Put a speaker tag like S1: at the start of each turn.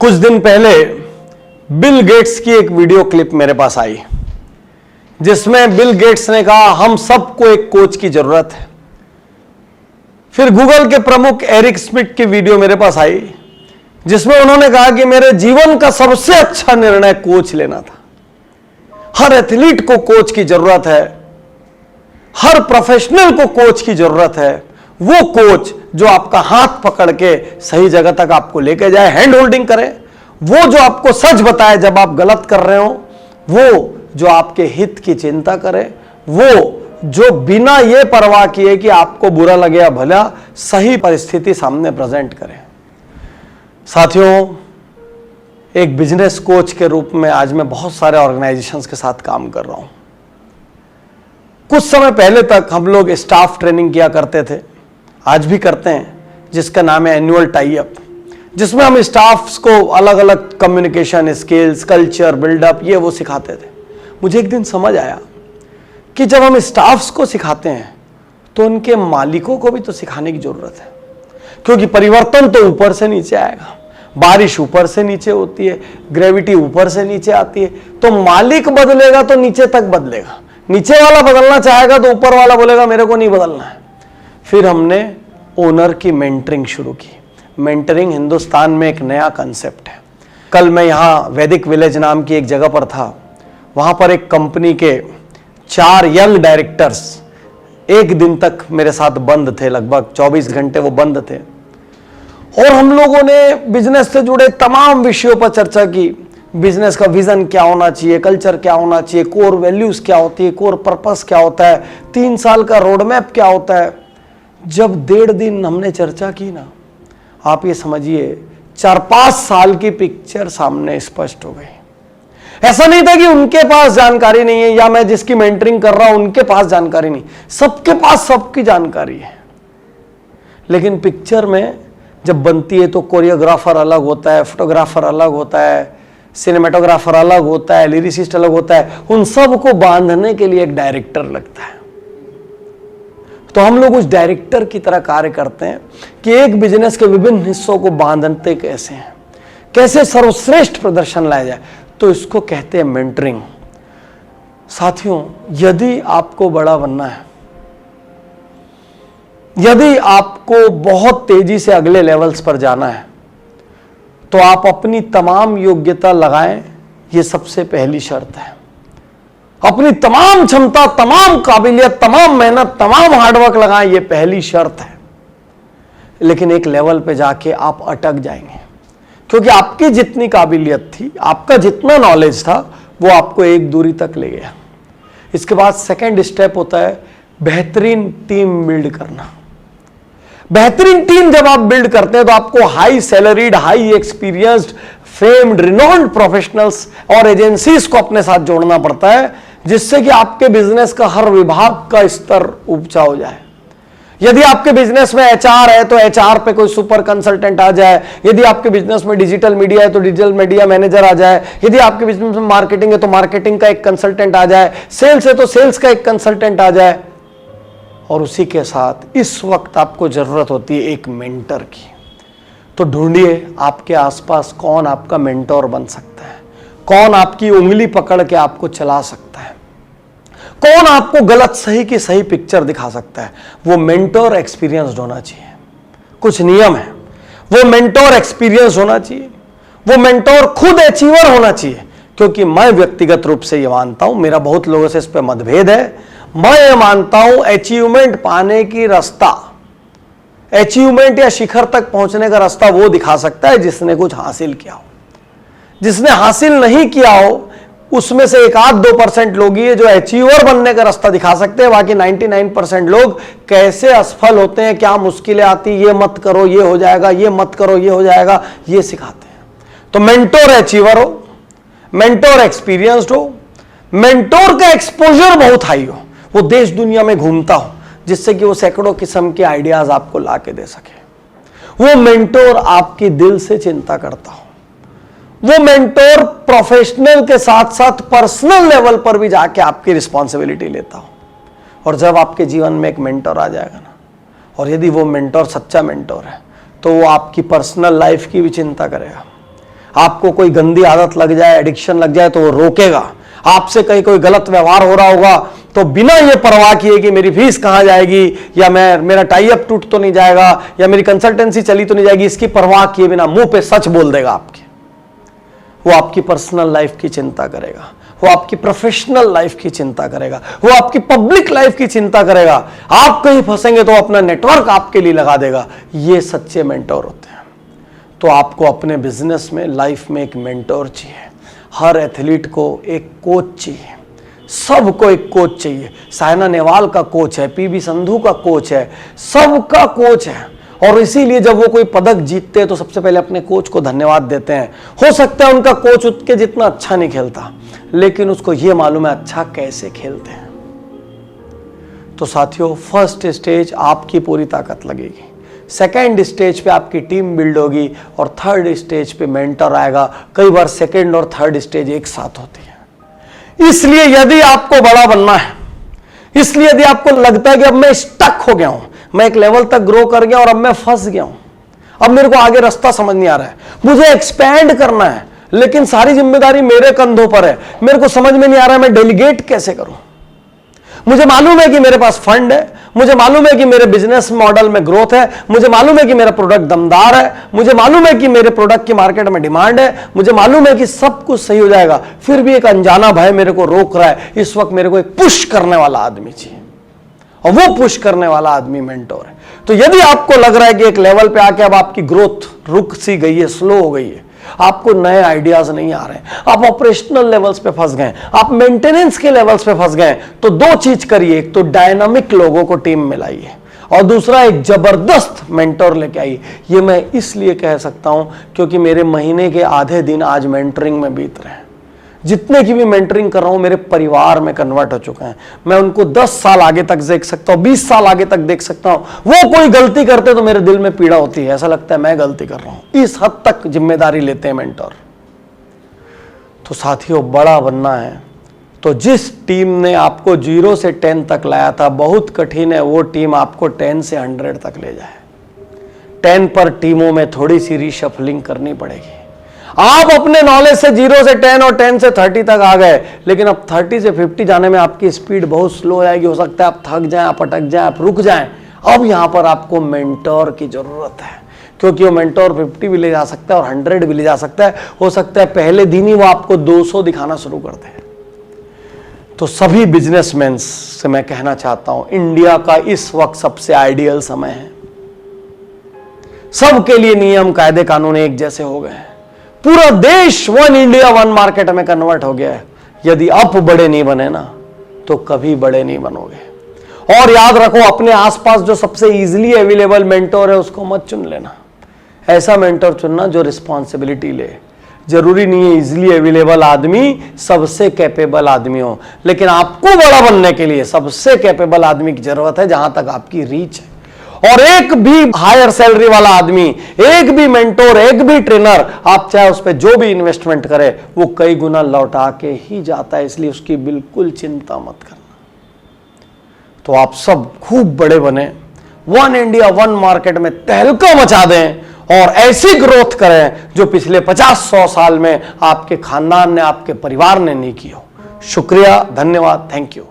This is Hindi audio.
S1: कुछ दिन पहले बिल गेट्स की एक वीडियो क्लिप मेरे पास आई, जिसमें बिल गेट्स ने कहा हम सबको एक कोच की जरूरत है। फिर गूगल के प्रमुख एरिक स्मिथ की वीडियो मेरे पास आई, जिसमें उन्होंने कहा कि मेरे जीवन का सबसे अच्छा निर्णय कोच लेना था। हर एथलीट को कोच की जरूरत है, हर प्रोफेशनल को कोच की जरूरत है। वो कोच जो आपका हाथ पकड़ के सही जगह तक आपको लेके जाए, हैंड होल्डिंग करे, वो जो आपको सच बताए जब आप गलत कर रहे हो, वो जो आपके हित की चिंता करे, वो जो बिना ये परवाह किए कि आपको बुरा लगे या भला, सही परिस्थिति सामने प्रेजेंट करे। साथियों, एक बिजनेस कोच के रूप में आज मैं बहुत सारे ऑर्गेनाइजेशंस के साथ काम कर रहा हूं। कुछ समय पहले तक हम लोग स्टाफ ट्रेनिंग किया करते थे, आज भी करते हैं, जिसका नाम है एनुअल टाई अप, जिसमें हम स्टाफ्स को अलग अलग कम्युनिकेशन स्किल्स, कल्चर, बिल्डअप, ये वो सिखाते थे। मुझे एक दिन समझ आया कि जब हम स्टाफ्स को सिखाते हैं तो उनके मालिकों को भी तो सिखाने की जरूरत है, क्योंकि परिवर्तन तो ऊपर से नीचे आएगा। बारिश ऊपर से नीचे होती है, ग्रेविटी ऊपर से नीचे आती है, तो मालिक बदलेगा तो नीचे तक बदलेगा। नीचे वाला बदलना चाहेगा तो ऊपर वाला बोलेगा मेरे को नहीं बदलना है। फिर हमने ओनर की मेंटरिंग शुरू की। मेंटरिंग हिंदुस्तान में एक नया कंसेप्ट है। कल मैं यहाँ वैदिक विलेज नाम की एक जगह पर था। वहाँ पर एक कंपनी के 4 यंग डायरेक्टर्स एक दिन तक मेरे साथ बंद थे, लगभग 24 घंटे वो बंद थे, और हम लोगों ने बिजनेस से जुड़े तमाम विषयों पर चर्चा की। बिजनेस का विजन क्या होना चाहिए, कल्चर क्या होना चाहिए, कोर वैल्यूज क्या होती है, कोर पर्पस क्या होता है, 3 साल का रोड मैप क्या होता है। जब 1.5 दिन हमने चर्चा की ना, आप ये समझिए 4-5 साल की पिक्चर सामने स्पष्ट हो गई। ऐसा नहीं था कि उनके पास जानकारी नहीं है या मैं जिसकी मेंटरिंग कर रहा हूं उनके पास जानकारी नहीं, सबके पास सबकी जानकारी है। लेकिन पिक्चर में जब बनती है तो कोरियोग्राफर अलग होता है, फोटोग्राफर अलग होता है, सिनेमेटोग्राफर अलग होता है, लिरिसिस्ट अलग होता है, उन सब को बांधने के लिए एक डायरेक्टर लगता है। तो हम लोग उस डायरेक्टर की तरह कार्य करते हैं कि एक बिजनेस के विभिन्न हिस्सों को बांधते कैसे हैं, कैसे सर्वश्रेष्ठ प्रदर्शन लाया जाए, तो इसको कहते हैं मेंटरिंग। साथियों, यदि आपको बड़ा बनना है, यदि आपको बहुत तेजी से अगले लेवल्स पर जाना है, तो आप अपनी तमाम योग्यता लगाएं, ये सबसे पहली शर्त है। अपनी तमाम क्षमता, तमाम काबिलियत, तमाम मेहनत, तमाम हार्डवर्क लगाएं, ये पहली शर्त है। लेकिन एक लेवल पे जाके आप अटक जाएंगे, क्योंकि आपकी जितनी काबिलियत थी, आपका जितना नॉलेज था, वो आपको एक दूरी तक ले गया। इसके बाद सेकंड स्टेप होता है बेहतरीन टीम बिल्ड करना। बेहतरीन टीम जब आप बिल्ड करते हैं तो आपको high salaried, high experienced, famed, renowned professionals और एजेंसीज को अपने साथ जोड़ना पड़ता है, जिससे कि आपके बिजनेस का हर विभाग का स्तर ऊंचा हो जाए। यदि आपके बिजनेस में एचआर है तो एचआर पे कोई सुपर कंसल्टेंट आ जाए, यदि आपके बिजनेस में डिजिटल मीडिया है तो डिजिटल मीडिया मैनेजर आ जाए, यदि आपके बिजनेस में मार्केटिंग है तो मार्केटिंग का एक कंसल्टेंट आ जाए, सेल्स है तो सेल्स का एक कंसल्टेंट आ जाए। और उसी के साथ इस वक्त आपको जरूरत होती है एक मेंटर की। तो ढूंढिए आपके आसपास कौन आपका मेंटोर बन सकता है, कौन आपकी उंगली पकड़ के आपको चला सकता है, कौन आपको गलत सही की सही पिक्चर दिखा सकता है। वो मेंटोर एक्सपीरियंस्ड होना चाहिए। कुछ नियम है, वो मेंटोर एक्सपीरियंस होना चाहिए, वो मेंटोर खुद अचीवर होना चाहिए। क्योंकि मैं व्यक्तिगत रूप से ये मानता हूं, मेरा बहुत लोगों से इस पर मतभेद है, मैं ये मानता हूं अचीवमेंट पाने की रास्ता, अचीवमेंट या शिखर तक पहुंचने का रास्ता वो दिखा सकता है जिसने कुछ हासिल किया हो। जिसने हासिल नहीं किया हो उसमें से 1-2% लोग ही है जो अचीवर बनने का रास्ता दिखा सकते हैं। बाकी 99% लोग कैसे असफल होते हैं, क्या मुश्किलें आती, ये मत करो ये हो जाएगा, ये मत करो ये हो जाएगा, ये सिखाते हैं। तो मेंटोर अचीवर हो, मेंटोर एक्सपीरियंस्ड हो, मेंटोर का एक्सपोजर बहुत हाई हो, वो देश दुनिया में घूमता हो, जिससे कि वो सैकड़ों किस्म के आइडियाज आपको ला के दे सके। वो मेंटोर आपकी दिल से चिंता करता हो, वो मेंटोर प्रोफेशनल के साथ साथ पर्सनल लेवल पर भी जाके आपकी रिस्पॉन्सिबिलिटी लेता हो। और जब आपके जीवन में एक मेंटोर आ जाएगा ना, और यदि वो मेंटोर सच्चा मेंटोर है, तो वो आपकी पर्सनल लाइफ की भी चिंता करेगा, आपको कोई गंदी आदत लग जाए, एडिक्शन लग जाए तो वो रोकेगा। आपसे कहीं कोई गलत व्यवहार हो रहा होगा तो बिना ये परवाह किए कि मेरी फीस कहां जाएगी, या मेरा टाई अप टूट तो नहीं जाएगा, या मेरी कंसल्टेंसी चली तो नहीं जाएगी, इसकी परवाह किए बिना मुंह पे सच बोल देगा आपके। वो आपकी पर्सनल लाइफ की चिंता करेगा, वो आपकी प्रोफेशनल लाइफ की चिंता करेगा, वो आपकी पब्लिक लाइफ की चिंता करेगा। आप कहीं फंसेंगे तो अपना नेटवर्क आपके लिए लगा देगा। ये सच्चे मेंटोर होते हैं। तो आपको अपने बिजनेस में, लाइफ में एक मेंटोर चाहिए। हर एथलीट को एक कोच चाहिए, सबको एक कोच चाहिए। साइना नेहवाल का कोच है, पीवी संधू का कोच है, सबका कोच है। और इसीलिए जब वो कोई पदक जीतते हैं तो सबसे पहले अपने कोच को धन्यवाद देते हैं। हो सकता है उनका कोच उसके जितना अच्छा नहीं खेलता, लेकिन उसको ये मालूम है अच्छा कैसे खेलते हैं। तो साथियों, फर्स्ट स्टेज आपकी पूरी ताकत लगेगी, सेकेंड स्टेज पे आपकी टीम बिल्ड होगी, और थर्ड स्टेज पे मेंटर आएगा। कई बार सेकेंड और थर्ड स्टेज एक साथ होती है। इसलिए यदि आपको बड़ा बनना है, इसलिए यदि आपको लगता है कि अब मैं स्टक हो गया हूं, मैं एक लेवल तक ग्रो कर गया और अब मैं फंस गया हूं, अब मेरे को आगे रास्ता समझ नहीं आ रहा है, मुझे एक्सपैंड करना है, लेकिन सारी जिम्मेदारी मेरे कंधों पर है, मेरे को समझ में नहीं आ रहा है मैं डेलीगेट कैसे करूं। मुझे मालूम है कि मेरे पास फंड है, मुझे मालूम है कि मेरे बिजनेस मॉडल में ग्रोथ है, मुझे मालूम है कि मेरा प्रोडक्ट दमदार है, मुझे मालूम है कि मेरे प्रोडक्ट की मार्केट में डिमांड है, मुझे मालूम है कि सब कुछ सही हो जाएगा, फिर भी एक अनजाना भय मेरे को रोक रहा है। इस वक्त मेरे को एक पुश करने वाला आदमी चाहिए, और वो पुश करने वाला आदमी मेंटोर है। तो यदि आपको लग रहा है कि एक लेवल पे आके अब आपकी ग्रोथ रुक सी गई है, स्लो हो गई है, आपको नए आइडियाज नहीं आ रहे, आप ऑपरेशनल लेवल्स पे फंस गए, आप मेंटेनेंस के लेवल्स पे फंस गए, तो दो चीज करिए। एक तो डायनामिक लोगों को टीम में लाइए, और दूसरा एक जबरदस्त मेंटोर लेके आइए। ये मैं इसलिए कह सकता हूं क्योंकि मेरे महीने के आधे दिन आज मेंटरिंग में बीत रहे हैं। जितने की भी मेंटरिंग कर रहा हूं मेरे परिवार में कन्वर्ट हो चुके हैं। मैं उनको 10 साल आगे तक देख सकता हूं, 20 साल आगे तक देख सकता हूं। वो कोई गलती करते तो मेरे दिल में पीड़ा होती है, ऐसा लगता है मैं गलती कर रहा हूं। इस हद तक जिम्मेदारी लेते हैं मेंटोर। तो साथियों, बड़ा बनना है तो जिस टीम ने आपको 0 से 10 तक लाया था, बहुत कठिन है वो टीम आपको 10 से 100 तक ले जाए। 10 पर टीमों में थोड़ी सी रीशफलिंग करनी पड़ेगी। आप अपने नॉलेज से 0 से 10 और 10 से 30 तक आ गए, लेकिन अब 30 से 50 जाने में आपकी स्पीड बहुत स्लो आएगी। हो सकता है आप थक जाएं, आप अटक जाएं, आप रुक जाएं। अब यहां पर आपको मेंटोर की जरूरत है, क्योंकि वो मेंटोर 50 भी ले जा सकता है और 100 भी ले जा सकता है। हो सकता है पहले दिन ही वो आपको 200 दिखाना शुरू कर दे। तो सभी बिजनेसमैन से मैं कहना चाहता हूं, इंडिया का इस वक्त सबसे आइडियल समय है। सबके लिए नियम, कायदे, कानून एक जैसे हो गए हैं। पूरा देश वन इंडिया वन मार्केट में कन्वर्ट हो गया है। यदि अब बड़े नहीं बने ना, तो कभी बड़े नहीं बनोगे। और याद रखो, अपने आसपास जो सबसे इजीली अवेलेबल मेंटोर है उसको मत चुन लेना। ऐसा मेंटोर चुनना जो रिस्पॉन्सिबिलिटी ले। जरूरी नहीं है इजीली अवेलेबल आदमी सबसे कैपेबल आदमी हो, लेकिन आपको बड़ा बनने के लिए सबसे कैपेबल आदमी की जरूरत है, जहां तक आपकी रीच है। और एक भी हायर सैलरी वाला आदमी, एक भी मेंटोर, एक भी ट्रेनर, आप चाहे उस पर जो भी इन्वेस्टमेंट करे, वो कई गुना लौटा के ही जाता है। इसलिए उसकी बिल्कुल चिंता मत करना। तो आप सब खूब बड़े बने, वन इंडिया वन मार्केट में तहलका मचा दें, और ऐसी ग्रोथ करें जो पिछले 50-100 साल में आपके खानदान ने, आपके परिवार ने नहीं की हो। शुक्रिया, धन्यवाद, थैंक यू।